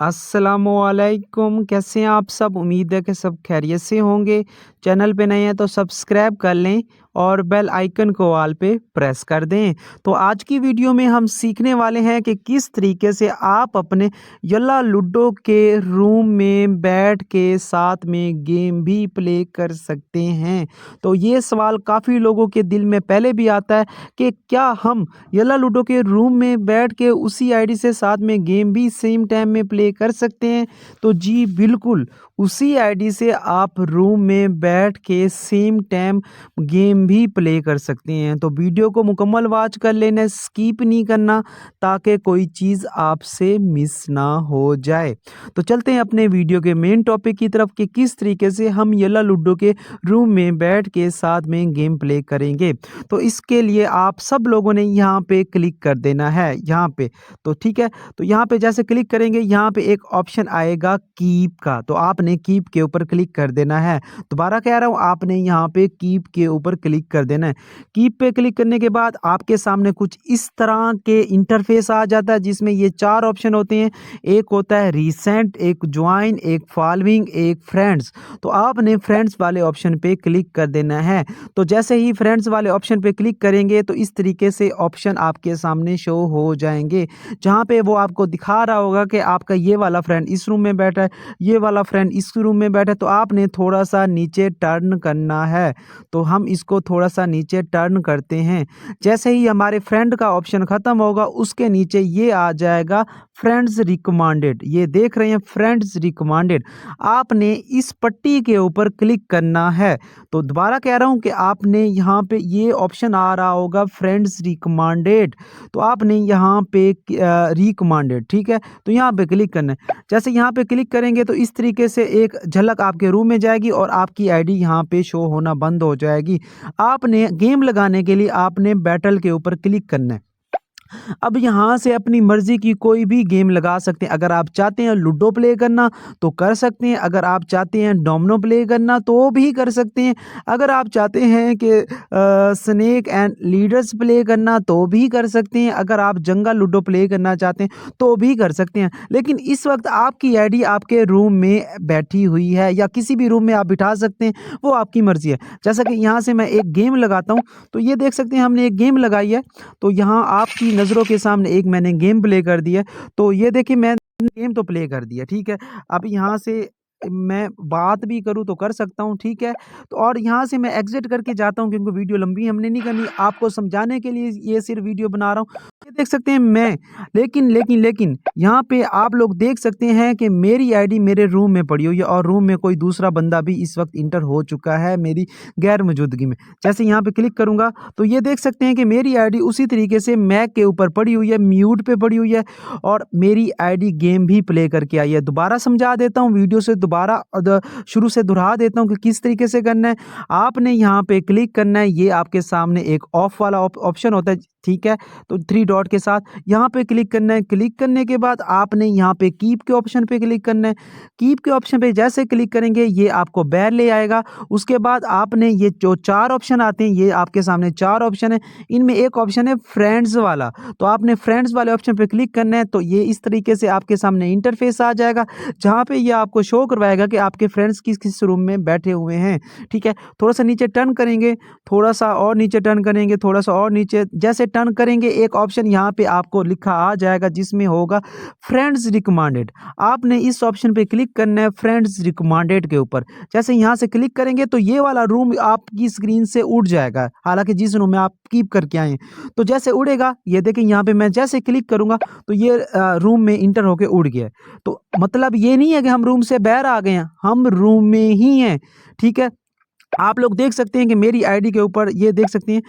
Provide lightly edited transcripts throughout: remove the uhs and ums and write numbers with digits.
अस्सलामुअलैकुम, कैसे हैं आप सब? उम्मीद है कि सब खैरियत से होंगे। चैनल पे नए हैं तो सब्सक्राइब कर लें और बेल आइकन को ऑल पे प्रेस कर दें। तो आज की वीडियो में हम सीखने वाले हैं कि किस तरीके से आप अपने यल्ला लूडो के रूम में बैठ के साथ में गेम भी प्ले कर सकते हैं। तो ये सवाल काफ़ी लोगों के दिल में पहले भी आता है कि क्या हम यल्ला लूडो के रूम में बैठ के उसी आईडी से साथ में गेम भी सेम टाइम में प्ले कर सकते हैं? तो जी बिल्कुल, उसी आईडी से आप रूम में बैठ के सेम टाइम गेम भी प्ले कर सकते हैं। तो वीडियो को मुकम्मल वॉच कर लेना, स्किप नहीं करना ताकि कोई चीज़ आपसे मिस ना हो जाए। तो चलते हैं अपने वीडियो के मेन टॉपिक की तरफ कि किस तरीके से हम यल्ला लूडो के रूम में बैठ के साथ में गेम प्ले करेंगे। तो इसके लिए आप सब लोगों ने यहाँ पे क्लिक कर देना है, यहाँ पे। तो ठीक है, तो यहाँ पे जैसे क्लिक करेंगे यहाँ पे एक ऑप्शन आएगा कीप का, तो आपने कीप के ऊपर क्लिक कर देना है। दोबारा कह रहा हूँ, आपने यहाँ पे कीप के ऊपर क्लिक कर देना है। कीप पे क्लिक करने के बाद आपके सामने कुछ इस तरह के इंटरफेस आ जाता है जिसमें ये 4 ऑप्शन होते हैं। एक होता है रीसेंट, एक ज्वाइन, एक फॉलोइंग, एक फ्रेंड्स। तो आपने फ्रेंड्स वाले ऑप्शन पे क्लिक कर देना है। तो जैसे ही फ्रेंड्स वाले ऑप्शन पे क्लिक करेंगे तो इस तरीके से ऑप्शन आपके सामने शो हो जाएंगे, जहाँ पे वो आपको दिखा रहा होगा कि आपका ये वाला फ्रेंड इस रूम में बैठा है, ये वाला फ्रेंड इस रूम में बैठा है। तो आपने थोड़ा सा नीचे टर्न करना है। तो हम इसको थोड़ा सा नीचे टर्न करते हैं। जैसे ही हमारे फ्रेंड का ऑप्शन ख़त्म होगा उसके नीचे ये आ जाएगा फ्रेंड्स रिकमेंडेड। ये देख रहे हैं फ्रेंड्स रिकमेंडेड, आपने इस पट्टी के ऊपर क्लिक करना है। तो दोबारा कह रहा हूँ कि आपने यहाँ पे ये ऑप्शन आ रहा होगा फ्रेंड्स रिकमेंडेड, तो आपने यहाँ पे रिकमेंडेड, ठीक है, तो यहाँ पे क्लिक करना है। जैसे यहाँ पे क्लिक करेंगे तो इस तरीके से एक झलक आपके रूम में जाएगी और आपकी आईडी यहाँ पे शो होना बंद हो जाएगी। आपने गेम लगाने के लिए आपने बैटल के ऊपर क्लिक करना है। अब यहाँ से अपनी मर्ज़ी की कोई भी गेम लगा सकते हैं। अगर आप चाहते हैं लूडो प्ले करना तो कर सकते हैं, अगर आप चाहते हैं डोमिनो प्ले करना तो भी कर सकते हैं, अगर आप चाहते हैं कि स्नेक एंड लीडर्स प्ले करना तो भी कर सकते हैं, अगर आप जंगल लूडो प्ले करना चाहते हैं तो भी कर सकते हैं। लेकिन इस वक्त आपकी आईडी आपके रूम में बैठी हुई है या किसी भी रूम में आप बिठा सकते हैं, वो आपकी मर्ज़ी है। जैसा कि यहाँ से मैं एक गेम लगाता हूँ, तो ये देख सकते हैं हमने एक गेम लगाई है। तो यहाँ आपकी नज़रों के सामने एक मैंने गेम प्ले कर दिया। तो ये देखिए मैंने गेम तो प्ले कर दिया, ठीक है। अब यहाँ से मैं बात भी करूँ तो कर सकता हूँ, ठीक है। तो और यहाँ से मैं एग्ज़िट करके जाता हूँ क्योंकि वीडियो लंबी हमने नहीं करनी, आपको समझाने के लिए ये सिर्फ़ वीडियो बना रहा हूँ। ये देख सकते हैं मैं, लेकिन यहाँ पे आप लोग देख सकते हैं कि मेरी आईडी मेरे रूम में पड़ी हुई है और रूम में कोई दूसरा बंदा भी इस वक्त इंटर हो चुका है मेरी गैर मौजूदगी में। जैसे यहाँ पे क्लिक करूँगा तो ये देख सकते हैं कि मेरी आईडी उसी तरीके से मैक के ऊपर पड़ी हुई है, म्यूट पे पड़ी हुई है और मेरी आईडी गेम भी प्ले करके आई है। दोबारा समझा देता हूँ, वीडियो से दोबारा शुरू से दोहरा देता हूँ कि किस तरीके से करना है। आपने यहाँ पे क्लिक करना है, ये आपके सामने एक ऑफ वाला ऑप्शन होता है, ठीक है। तो 3 डॉट के साथ यहाँ पे क्लिक करना है। क्लिक करने के बाद आपने यहाँ पे कीप के ऑप्शन पे क्लिक करना है। कीप के ऑप्शन पे जैसे क्लिक करेंगे ये आपको बैर ले आएगा। उसके बाद आपने ये जो 4 ऑप्शन आते हैं, ये आपके सामने 4 ऑप्शन है, इनमें एक ऑप्शन है फ्रेंड्स वाला। तो आपने फ्रेंड्स वाले ऑप्शन पे क्लिक करना है। तो ये इस तरीके से आपके सामने इंटरफेस आ जाएगा जहाँ पे ये आपको शो करवाएगा कि आपके फ्रेंड्स किस किस रूम में बैठे हुए हैं, ठीक है। थोड़ा सा नीचे टर्न करेंगे, थोड़ा सा और नीचे टर्न करेंगे, थोड़ा सा और नीचे जैसे टर्न करेंगे एक ऑप्शन यहाँ पे आपको लिखा आ जाएगा जिसमें होगा फ्रेंड्स रिकमेंडेड। आपने इस ऑप्शन पे क्लिक करना है फ्रेंड्स रिकमेंडेड के ऊपर। जैसे यहाँ से क्लिक करेंगे तो ये वाला रूम आपकी स्क्रीन से उड़ जाएगा, हालांकि जिस रूम में आप कीप करके आए हैं। तो जैसे उड़ेगा, ये देखें यहाँ पे मैं जैसे क्लिक करूंगा तो ये रूम में इंटर होके उड़ गया। तो मतलब ये नहीं है कि हम रूम से बाहर आ गए हैं, हम रूम में ही हैं, ठीक है। आप लोग देख सकते हैं कि मेरी आईडी के ऊपर ये देख सकते हैं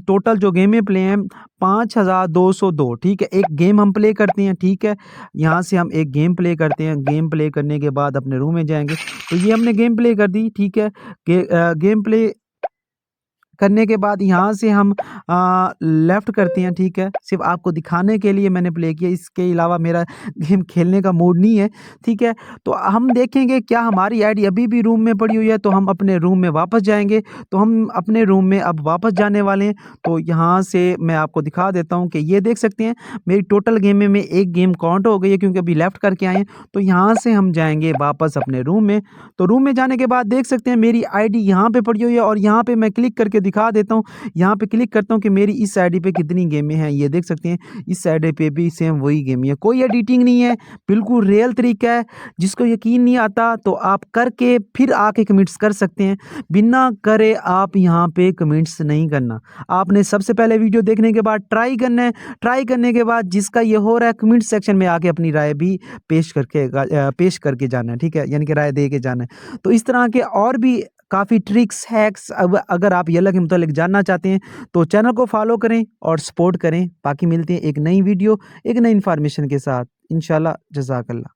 टोटल जो गेमें प्ले हैं 5202, ठीक है। एक गेम हम प्ले करते हैं, ठीक है। यहाँ से हम एक गेम प्ले करते हैं, गेम प्ले करने के बाद अपने रूम में जाएंगे। तो ये हमने गेम प्ले कर दी, ठीक है। गेम प्ले करने के बाद यहाँ से हम लेफ़्ट करते हैं, ठीक है? सिर्फ़ आपको दिखाने के लिए मैंने प्ले किया, इसके अलावा मेरा गेम खेलने का मूड नहीं है, ठीक है? तो हम देखेंगे क्या हमारी आईडी अभी भी रूम में पड़ी हुई है, तो हम अपने रूम में वापस जाएँगे। तो हम अपने रूम में अब वापस जाने वाले हैं, तो यहाँ से मैं आपको दिखा देता हूँ कि ये देख सकते हैं मेरी टोटल गेम में एक गेम काउंट हो गई है क्योंकि अभी लेफ़्ट करके आए हैं। तो यहाँ से हम जाएँगे वापस अपने रूम में। तो रूम में जाने के बाद देख सकते हैं मेरी आईडी यहाँ पे पड़ी हुई है और यहाँ पे मैं क्लिक करके दिखा देता हूँ। यहाँ पे क्लिक करता हूँ कि मेरी इस आईडी पे कितनी गेमें हैं, ये देख सकते हैं इस आईडी पे भी सेम वही गेम है। कोई एडिटिंग नहीं है, बिल्कुल रियल तरीका है। जिसको यकीन नहीं आता तो आप करके फिर आके कमेंट्स कर सकते हैं। बिना करे आप यहाँ पे कमेंट्स नहीं करना। आपने सबसे पहले वीडियो देखने के बाद ट्राई करना है। ट्राई करने के बाद जिसका ये हो रहा है कमेंट सेक्शन में आके अपनी राय भी पेश करके जाना है, ठीक है? यानी कि राय दे के जाना है। तो इस तरह के और भी काफ़ी ट्रिक्स, हैक्स अगर आप ये के मुतालिक जानना चाहते हैं तो चैनल को फॉलो करें और सपोर्ट करें। बाकी मिलते हैं एक नई वीडियो, एक नई इन्फॉर्मेशन के साथ। इंशाल्लाह, जज़ाकल्लाह।